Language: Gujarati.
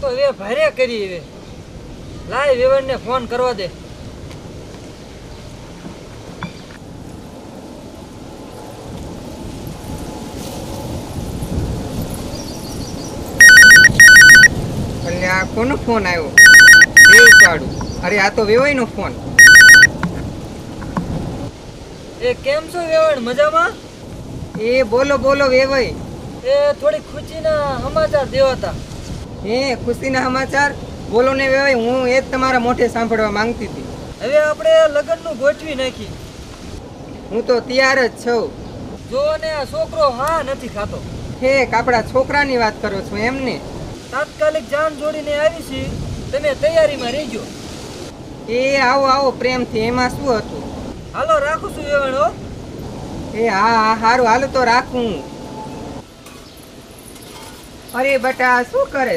તો વે ભારે કરી હવે લાય વેવણને ફોન કરવા દે. એટલે આ કોનો ફોન આવ્યો? દેવ પાડું. અરે આ તો વેવાઈનો ફોન. એ કેમ છો વેવણ? મજામાં? એ બોલો બોલો વેવાઈ. એ થોડી ખુશીના સમાચાર દેવાતા. હે ખુશીના સમાચાર? બોલો ને વેવાઈ, હું એ જ તમારા મોઢે સાંભળવા માંગતી હતી. હવે આપણે લગ્નનું ગોઠવી નાખી. હું તો તૈયાર જ છું. જો ને આ છોકરો હા નથી ખાતો. ઠેક આપણા છોકરાની વાત કરો છો એમને? તાત્કાલિક જાન જોડીને આવી છે, તમે તૈયારીમાં રહેજો. એ આવો આવો પ્રેમથી, એમાં શું હતું? હાલો રાખું છું વેવણ હો. એ હા હા સારું, હાલો તો રાખું. અરે બટા શું કરે?